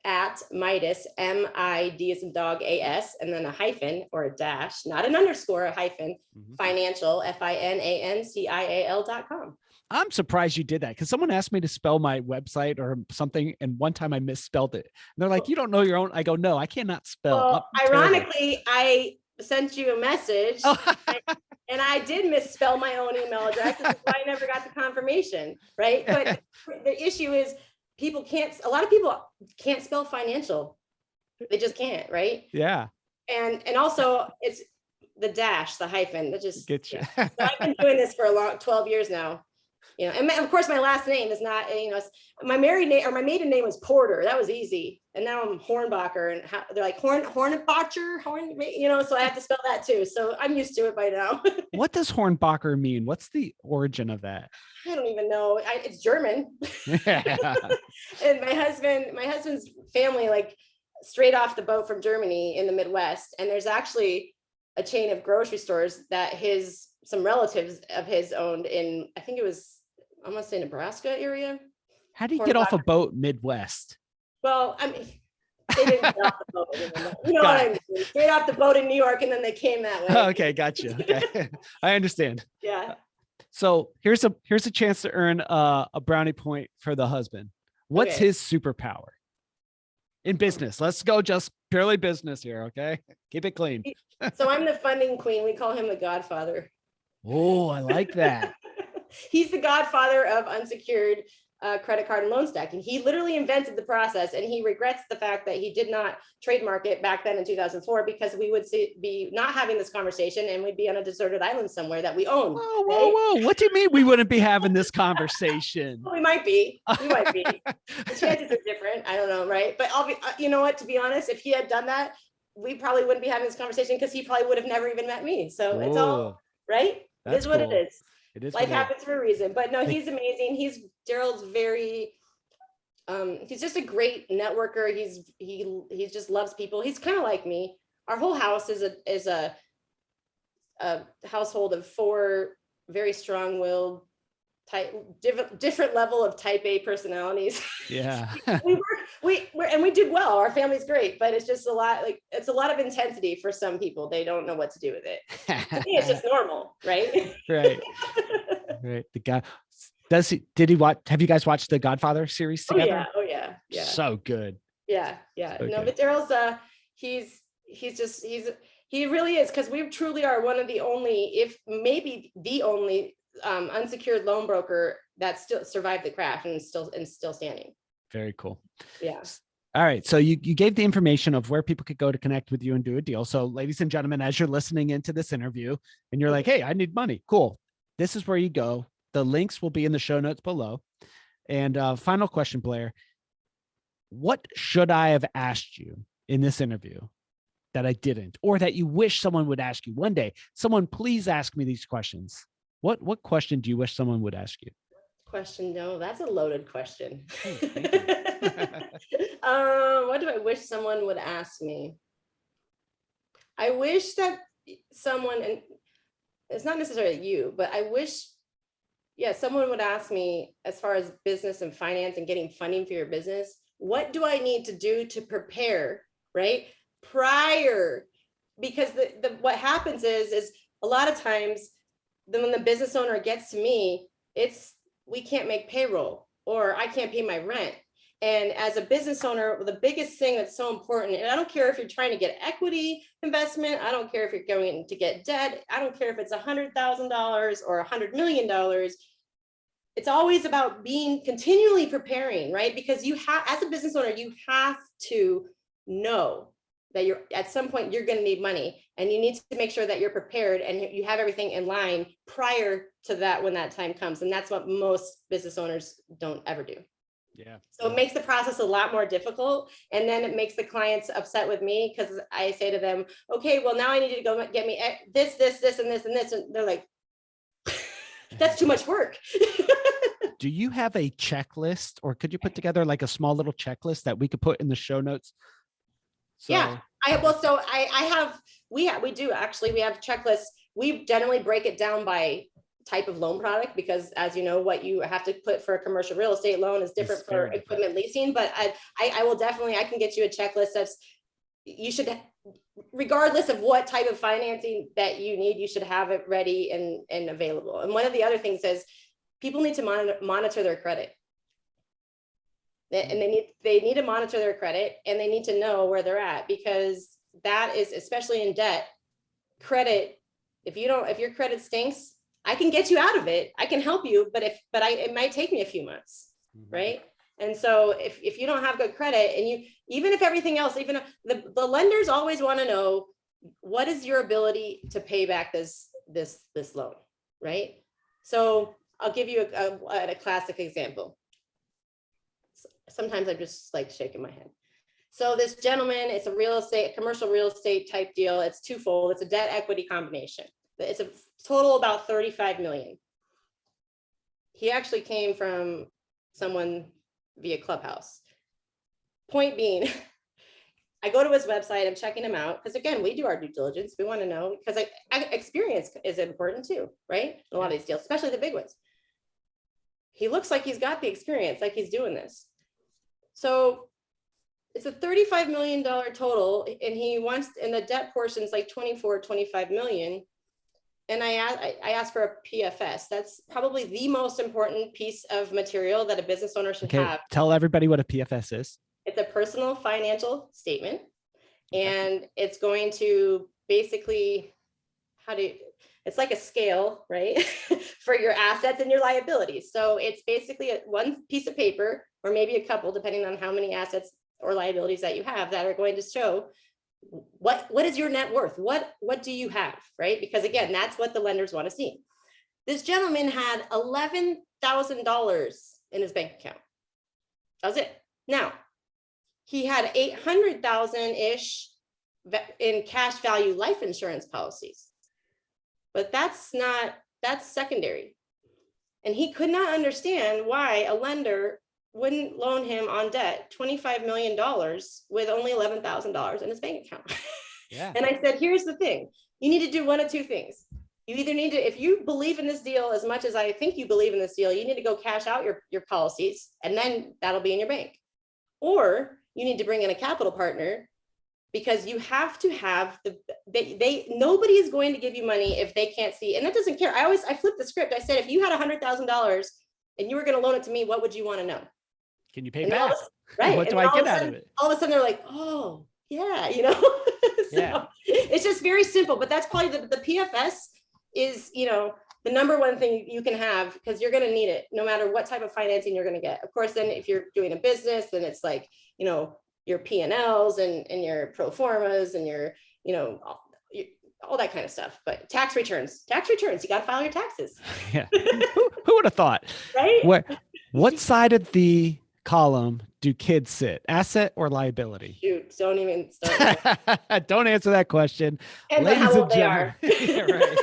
at Midas, MID as in dog, AS, and then a hyphen or a dash, not an underscore, a hyphen, financial, FINANCIAL.com. I'm surprised you did that because someone asked me to spell my website or something, and one time I misspelled it. And they're like, "You don't know your own." I go, "No, I cannot spell." Well, ironically, I sent you a message, and I did misspell my own email address, which is why I never got the confirmation, right? But the issue is a lot of people can't spell financial. They just can't, right? Yeah. And also it's the dash, the hyphen, that just get you. So I've been doing this for 12 years now. And of course my last name is not, my married name or my maiden name was Porter. That was easy. And now I'm Hornbacher, and they're like Hornbacher, so I have to spell that too. So I'm used to it by now. What does Hornbacher mean? What's the origin of that? I don't even know. It's German. Yeah. And my husband's family, like straight off the boat from Germany in the Midwest. And there's actually a chain of grocery stores that some relatives of his owned in, I think it was, I want to say Nebraska area. How do you get off a boat Midwest? Well, I mean, they didn't get off the boat. You know what I mean? Straight off the boat in New York, and then they came that way. Okay, gotcha. Okay, I understand. Yeah. So here's a chance to earn a brownie point for the husband. What's his superpower in business? Let's go just purely business here, okay? Keep it clean. So I'm the funding queen. We call him the Godfather. Oh, I like that. He's the godfather of unsecured credit card and loan stacking. He literally invented the process, and he regrets the fact that he did not trademark it back then in 2004, because we would be not having this conversation, and we'd be on a deserted island somewhere that we own. Whoa. What do you mean we wouldn't be having this conversation? Well, we might be. The chances are different. I don't know, right? But you know what, to be honest, if he had done that, we probably wouldn't be having this conversation, because he probably would have never even met me. So it's all right. It is what it is. It is. Life happens for a reason. But no, he's amazing. Darrell's very he's just a great networker. He just loves people. He's kind of like me. Our whole house is a household of 4 very strong-willed, different level of type A personalities. Yeah. we did well. Our family's great, but it's just it's a lot of intensity for some people. They don't know what to do with it. I think it's just normal, right? Right. The guy, did he watch? Have you guys watched the Godfather series together? Oh yeah. So good. Yeah. So no, good. but Darrell's he really is, because we truly are one of the only, if maybe the only unsecured loan broker that still survived the crash and still standing. Very cool. Yeah. All right. So you gave the information of where people could go to connect with you and do a deal. So ladies and gentlemen, as you're listening into this interview and you're like, hey, I need money. Cool. This is where you go. The links will be in the show notes below. And final question, Blair, what should I have asked you in this interview that I didn't, or that you wish someone would ask you one day? Someone, please ask me these questions. What question do you wish someone would ask you? question. No, that's a loaded question. Thank you. What do I wish someone would ask me? I wish that someone, and it's not necessarily you, but I wish, yeah, someone would ask me as far as business and finance and getting funding for your business, what do I need to do to prepare, right? Prior, because what happens is a lot of times when the business owner gets to me, we can't make payroll or I can't pay my rent. And as a business owner, the biggest thing that's so important, and I don't care if you're trying to get equity investment, I don't care if you're going to get debt, I don't care if it's $100,000 or $100 million. It's always about being continually preparing, right? Because you have, as a business owner, you have to know that you're at some point you're going to need money, and you need to make sure that you're prepared and you have everything in line prior to that when that time comes. And that's what most business owners don't ever do. Yeah. So it makes the process a lot more difficult. And then it makes the clients upset with me because I say to them, okay, well, now I need you to go get me this, this, this, and this, and this. And they're like, that's too much work. Do you have a checklist, or could you put together like a small little checklist that we could put in the show notes? So, yeah, we do actually, we have checklists. We generally break it down by type of loan product, because as you know, what you have to put for a commercial real estate loan is different for equipment leasing. But I will definitely, I can get you a checklist that's, you should, regardless of what type of financing that you need, you should have it ready and available. And one of the other things is people need to monitor their credit. And they need to monitor their credit, and they need to know where they're at, because that is, especially in debt, credit. If your credit stinks, I can get you out of it. I can help you, but it might take me a few months, right? And so if you don't have good credit, and even if everything else, even the lenders always want to know, what is your ability to pay back this loan, right? So I'll give you a classic example. Sometimes I'm just like shaking my head. So this gentleman, it's a commercial real estate type deal. It's twofold. It's a debt equity combination. It's a total about 35 million. He actually came from someone via Clubhouse. Point being, I go to his website, I'm checking him out, because again, we do our due diligence. We want to know, because experience is important too, right? A lot of these deals, especially the big ones. He looks like he's got the experience, like he's doing this. So it's a $35 million total, and he wants, and the debt portion is like 25 million. And I asked for a PFS. That's probably the most important piece of material that a business owner should have. Tell everybody what a PFS is. It's a personal financial statement, and it's going to basically, it's like a scale, right? For your assets and your liabilities. So it's basically one piece of paper, or maybe a couple, depending on how many assets or liabilities that you have, that are going to show what is your net worth? What do you have, right? Because again, that's what the lenders want to see. This gentleman had $11,000 in his bank account. That was it. Now, he had 800,000-ish in cash value life insurance policies. But that's secondary. And he could not understand why a lender wouldn't loan him on debt $25 million with only $11,000 in his bank account. Yeah. And I said, here's the thing. You need to do one of two things. You either need to, if you believe in this deal as much as I think you believe in this deal, you need to go cash out your policies, and then that'll be in your bank. Or you need to bring in a capital partner, because you have to have nobody is going to give you money if they can't see. And that doesn't care. I flipped the script. I said, if you had $100,000 and you were going to loan it to me, what would you want to know? Can you pay back? Right. What do I get out of it? All of a sudden they're like, oh yeah, So yeah. It's just very simple, but that's probably the PFS is, the number one thing you can have, because you're going to need it no matter what type of financing you're going to get. Of course, then if you're doing a business, then it's like, your P&Ls and your pro formas and your all that kind of stuff. But tax returns, you got to file your taxes. Yeah. Who would have thought? Right. What side of the column do kids sit? Asset or liability? Shoot, don't even start. Don't answer that question. Ladies and gentlemen. Yeah, right.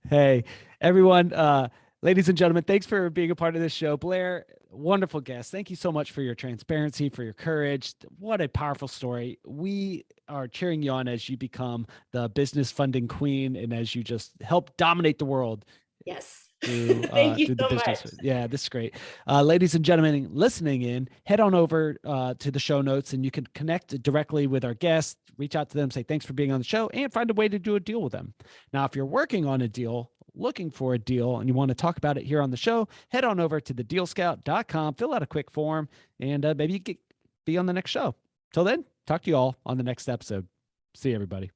Hey, everyone, Ladies and gentlemen, thanks for being a part of this show. Blair, wonderful guest. Thank you so much for your transparency, for your courage. What a powerful story. We are cheering you on as you become the business funding queen and as you just help dominate the world Yes. through Thank you through the so business. much. Yeah, this is great. Ladies and gentlemen, listening in, head on over to the show notes and you can connect directly with our guests, reach out to them, say thanks for being on the show, and find a way to do a deal with them. Now, if you're working on a deal, looking for a deal, and you want to talk about it here on the show, head on over to thedealscout.com, fill out a quick form, and maybe you get be on the next show. Till then, talk to you all on the next episode. See you, everybody.